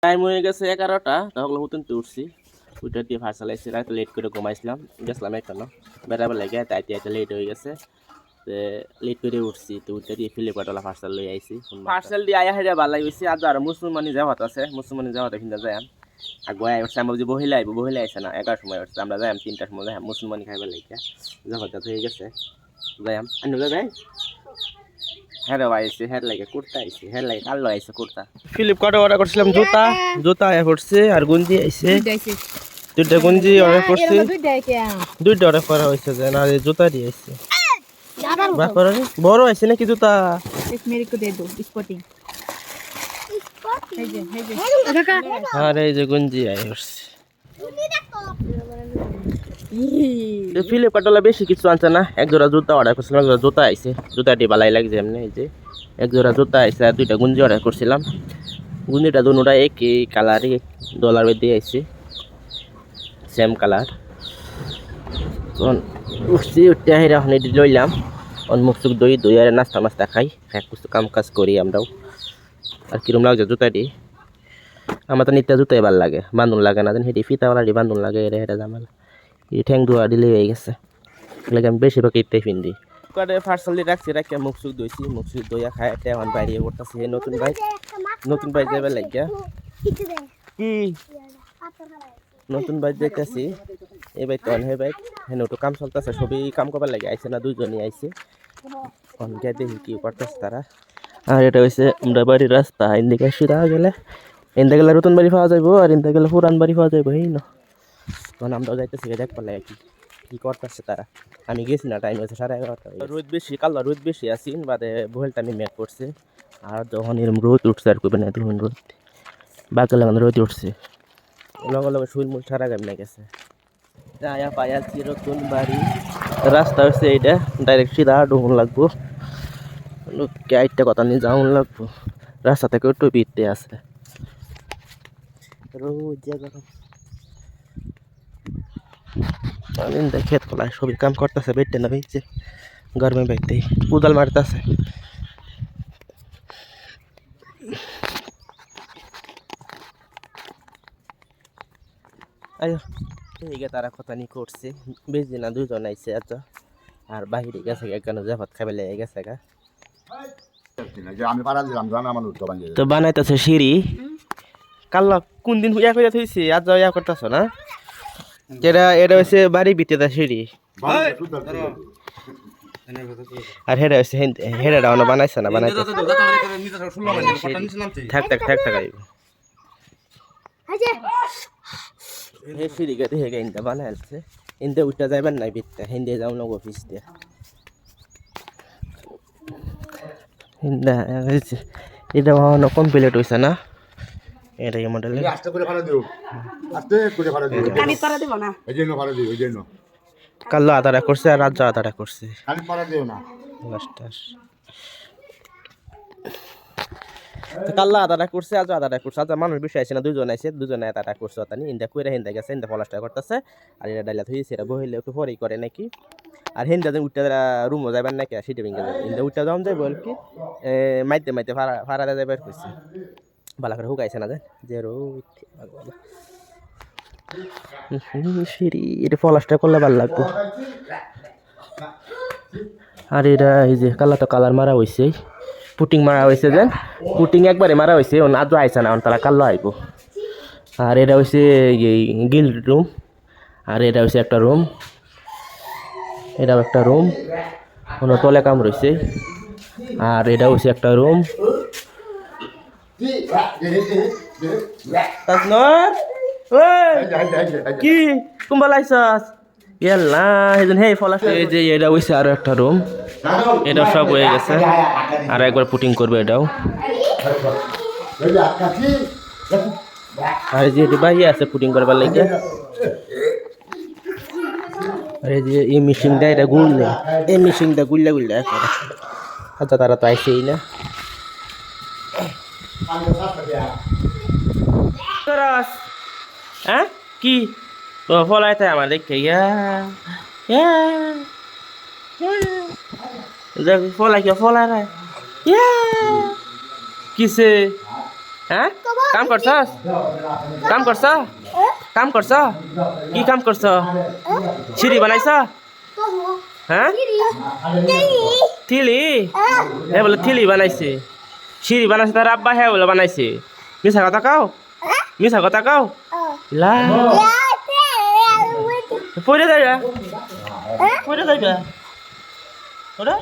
Time হয়ে গেছে 11টা, তখন মতন উঠছি। ওইটা দিয়ে ভাত চালাইছি, রাতে লেট করে ঘুমাইছিলাম, গেছিলাম এখানে বেড়াবার লাগে, তাইতে একটা লেট হয়ে গেছে। লেট করে উঠছি, তো ওইটা দিয়ে ফিলিপাটলা পার্সেল লই আইছি। পার্সেল দিয়ে আয়া হেরা ভালাই হয়েছে। আর মুসলমানি যাওয়াত আছে, মুসলমানি যাওয়াতে কিন্তু যাই আর গোয়া উঠছে। আমরা যে বহিলা আইব, বহিলা আইসে না, 11টার সময় উঠছে, আমরা যাই 3টার সময় যাই মুসলমানি খাইবার লাগে। যাওয়াত হয়ে গেছে, যাই আনু যাই। হ্যাঁ আইসে, হ্যাঁ লাগে কুর্তা আইসে, হ্যাঁ লাগে কালো আইসে কুর্তা। ফ্লিপকার্টে অর্ডার করছিলাম জুতা, জুতা আয়া করছে আর গঞ্জি আইসে। দুইটা গঞ্জি অর্ডার করছি, দুইটা অর্ডার করা হয়েছে যে না জুতা দিয়ে আইসে। বড় আইসে নাকি জুতা? আর এই যে গঞ্জি আয়া করছে। ফ্লিপকার্টওয়ালা বেশি কিছু আনছে না, এক জোড়া জুতা অর্ডার করছিলাম, এক জোড়া জুতা আইসে। জুতাটি ভালাই লাগছে এমনি। এই যে এক জোড়া জুতা আইসে আর দুইটা গুঞ্জি অর্ডার করছিলাম। গুঞ্জিটা দুটা একই কালারই, ডলার দিয়ে আইসে, সেম কালার। তখন উঠছি, উঠতে হেরা এখন এটি লইলাম। মুখ চুখ দই আর নাস্তা মাস্তা খাই, কিছু কাম কাজ করি আমরাও। আর কিরম লাগছে জুতাটি? আমার তো নিত্যা জুতাই ভাল লাগে, বান্ধন লাগে না, হেঁটে ফিতাওয়ালাটি বান্ধন লাগে, এটা হেঁটে জামাল। এই ঠ্যাং ধোয়া দিলে হয়ে গেছে, লাগে আমি বেশিরভাগ ইত্যাই পিন্দি। পার্সেল দিয়ে রাখছি, রাখি মুখ চুখ ধুইছি, মুখ চুখ ধুইয়া খাই একটা এখন বাইরে করতেছি। নতুন বাইক যাবার লাগিয়া কি নতুন বাইক যাইতেছি। এই বাইক তখন হে বাইক হেন তো কাম চলতেছে, সবই কাম করবার লাগে আইসে না, দুইজনই আইসে। অনকে দেখি কি করতেছে তারা। আর এটা হচ্ছে আমরা বাড়ির রাস্তা, ইন্দিকে সিধা গেলে ইন্দা গেলে নতুন বাড়ি পাওয়া যাইব, আর ইন্দা গেলে পুরান বাড়ি পাওয়া যাইব। এই না তখন আমরাও যাইতেছি, দেখবার লাগে কি করতেছে তারা। আমি গেছি না, টাইম হয়েছে 11:30। রোদ বেশি, কালো রোদ বেশি আসিন বাদে বহেলটা আমি মেঘ করছে। আর যখন এরকম রোদ উঠছে আর করবে না, তখন রোদ বাকি লাগানো রোদ উঠছে, লগে লগে শুল মুল সারা গামে গেছে। আয়া পায়াছি নতুন বাড়ি, রাস্তা হচ্ছে এইটা, ডাইরেক্ট সিধা ঢুকুন লাগবো, একটা কথা নিয়ে যাওন লাগবো। রাস্তা থেকে একটু বিতে আছে রোজ জায়গা। খেত খোলায় সবই কাম করতেছে, বেটে না বেঁচে গরমে বাইতে কুদাল মারতেছে। তারা কথা নি করছে, বেশি না দুজন আইসে এত, আর বাহিরে গেছে কেন জাফাত খাবে লেগে গেছে গা। তো বানাইতেছে সিঁড়ি, কাল্লা কোন দিন ইয়া করে থইছে, আজ ইয়া করতেছ না? এটা হচ্ছে বাড়ি ভিতরে সিঁড়ি, আর হেডা হচ্ছে হেডা বানাইছে না, বানাইতে থাক থাক থাক থাক আইব হে সিঁড়ি গাড়ি হেগে ইন্দা বানাইছে। ইন্দে উঠা যাইবার নাই ভিতরে, হিন্দে যাও না অফিস দিয়ে হিন্দা। এটা ভালো কমপ্লিট হয়েছে না, এটাই মডেল। কালো আদারা করছে আর রাজ্য আদারা করছে, কাল্লা আদারা করছে, আজ আদারা করছে। আজ মানুষ বেশি আছে না, দুজন আছে, দুজনে আদারা করছে। তানি ইন্দা কইরা হিন্দা গেছে, ইন্দা পলাশটা করতেছে। আর এটা ডাইলা হয়েছে, এটা বহিলে একটু পরেই করে নাকি। আর হিন্দা যে উঠতে রুমও যাবার নাকি, সেটা ভেঙে যাবে। ইন্দা উঠতে যাওয়া যায় বল কি মাইতে মাইতে ভাড়া যাবার কইছে, ভালো করে হুকাইছে না যে রোদ। সিঁড়ি এটা পলাশটা করলে ভালো লাগবে। আর এটা এই যে কালা তো কালার মারা হয়েছে, পুটিং মারা হয়েছে, যেন পুটিং একবারে মারা হয়েছে, আজও আইসে না, তারা কালো আইব। আর এটা হচ্ছে গিল রুম, আর এটা হচ্ছে একটা রুম, এটাও একটা রুম, কোনো তলে কাম রয়েছে। আর এটা হচ্ছে একটা রুম। কি কুম্বা লাইছাস ইয়াল্লা এজন হে ফলাস। এই যে এটা হইছে আরো একটা রুম, এটা সব হয়ে গেছে, আর একবার পুটিং করবে এটাও। আর যে এটা বাইরে আছে পুটিং করবার লাগে। আর এই যে এই মেশিনটা এটা গুললে, এই মেশিনটা গুললে গুললে করে। আচ্ছা তারা তো আইছেই না। হ্যাঁ কি তো ফলাইতে আমার দেখে ফলাই কে ফলাই কিসে হ্যাঁ কাম করছ কাম করছ কাম করছ কি কাম করছ সিঁড়ি বানাইছ হ্যাঁ থিলি হে বলে থিলি বানাইছে সিঁড়ি বানাইছে তার আব্বা হ্যাঁ বলে বানাইছে মিছা কথা কাও মিছা কথা কাও লা পড়ে যাইবা পড়ে যাইবা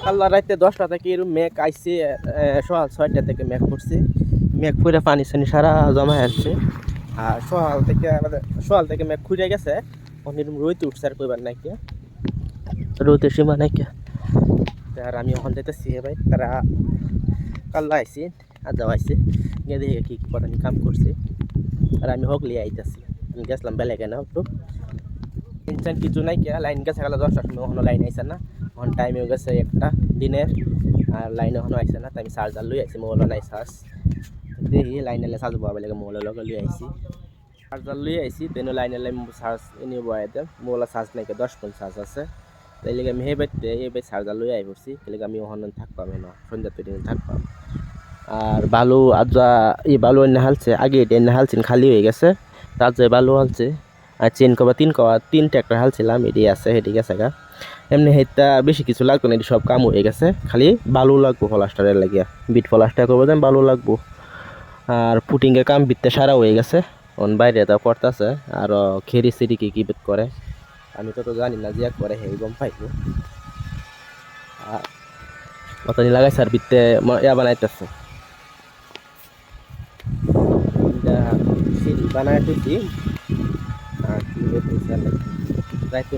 আল্লাহ রাতে 10টা থেকে এরকম মেঘ আইছে সকাল 6টা থেকে মেঘ পড়ছে মেঘ পড়ে পানি সানি সারা জমা হচ্ছে আর সকাল থেকে মেঘ খুঁজে গেছে অনেকরকম রোদ উঠছে আর কইবার নাই কে রোদের সীমা নাই কে আর আমি ওখান যেতেছি ভাই তারা কাল্লা আইসি আর যাওয়া আইসি গিয়ে দেখে কি পতা কাম করছে আর আমি হকলি আইতেছি আমি গেছিলাম বেলা কেন একটু ইনসান কিছু নাই কে লাইন গেছে গেল 10টার সময় ওখানে লাইন আইসে না অন টাইম হয়ে গেছে একটা দিনের আর লাইন ওখানে আইসে না তাই আমি চার্জার লই আইসি মোবাইল নাই চার্জ দেখি লাইন এলে চার্জ বহাবে লাগে মোবাইলের লগে লই আইসি চার্জার লই আইসি তেন লাইন এলে চার্জ এনে বহাই দেম মোবাইলের চার্জ নাই 10 চার্জ আছে তাই লেগে আমি এই চার্জার লই আই পড়ছি তাই লেগে আমি ওখানে থাকবাম না সন্ধ্যা তো দিন থাকবাম আর বালু আজা এই বালু এনে হালছে আগে এটা এনে হালছেন খালি হয়ে গেছে তার যে বালু হালছে আর চেন কবা 3 ট্রাক্টর হালছিলাম এটি আছে এটি গেছে গা এমনি হেটা বেশি কিছু লাগতো না এটি সব কাম হয়ে গেছে খালি বালু লাগবো প্লাস্টারের লাগিয়া বিট প্লাস্টার করবো যেন বালু লাগবো আর পুটিংয়ের কাম বিত্তে সারা হয়ে গেছে অন বাইরে তা করতেছে আর খেরি সিরি কি করে আমি তো জানি না যে করে হে গম পাইবো আর অতনি লাগাইছে আর বিত্তে ইয়া বানাইতেছে সিঁড়ি বানায় তুই আর কি রাইতে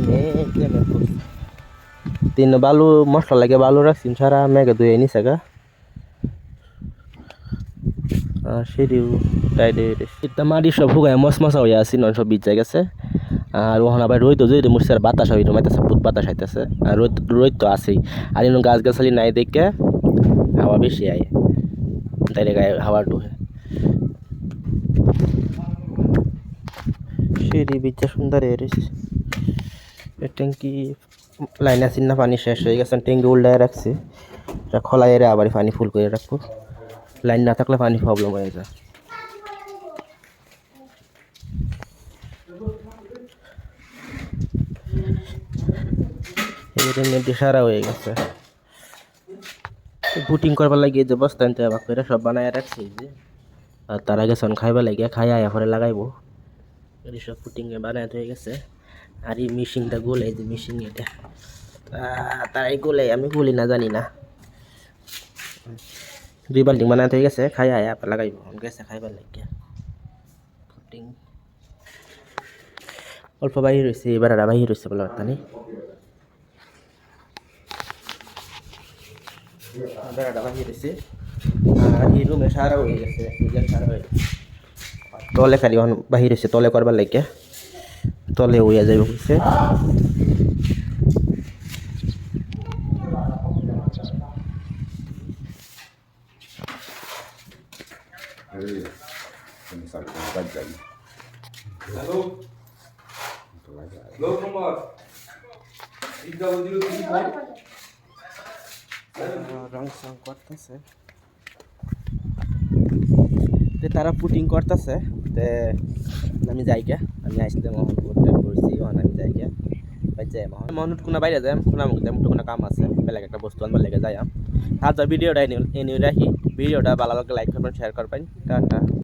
তিন বালু মশলা লাগে বালু রাখছি সারা মেঘে ধুয়ে নিছে গা সিঁড়িও টাইডে এটা মাটি সব হুগায় মশমশা হয়ে আসি নন সব বিজ গেছে আর ওখানে আবার রোদ যদি মুরছে আর বাতাস হইতো মাইতেছে বহুত বাতাস আইতেছে আর রোদ তো আছেই আর এমন গাছ গাছালি নাই দেখে হাওয়া বেশি আয় তাই গায়ে হাওয়া ঢুকে সিঁড়ি বিচা সুন্দর এরিস ট্যাঙ্কি লাইন আসিন না পানি শেষ হয়ে গেছে ট্যাঙ্কি উল্টায় রাখছি এটা খোলা এরে আবার পানি ফুল করে রাখবো লাইন না থাকলে পানি প্রবলেম হয়ে যায় এর সারা হয়ে গেছে বুটিং করবার লাগিয়ে যে বস্তা আনতে বাক করে সব বানায় রাখছি যে আর তার আগে সন খাইবার লাগিয়ে খাই আয়া পরে লাগাইবো এই সব পুটিংয়ে বানায় হয়ে গেছে আর এই মেশিনটা গোলে যে মেশিন এটা তারাই গোলে আমি গুলি না জানি না 2 বাল্টিং বানায় হয়ে গেছে খাই আয়া পরে লাগাইবো গেছে খাইবার লাগিয়ে পুটিং অল্প বাহির হয়েছে এবার আর বাহির হয়েছে বলে কথা নেই বেড়াটা বাহির হয়েছে আর এই রুমে সারা হয়ে গেছে সারা হয়ে গেছে তলে খালি বাহির হয়েছে তলে করবার লাগে তলে হইয়া যাইব বলছে রং সং করতেছে তারা পুটিং করতেছে তে আমি যাই কে আমি আসতে মোহন করছি আমি যাই কে যাই মোহন কোনো বাইরে যাই কোনো কোনো কাম আছে বেলেগ একটা বস্তু আনবার লেগে যাই আর ভিডিওটা এনে রাখি ভিডিওটা ভালো লাগলে লাইক করবেন শেয়ার করবেন টাটা।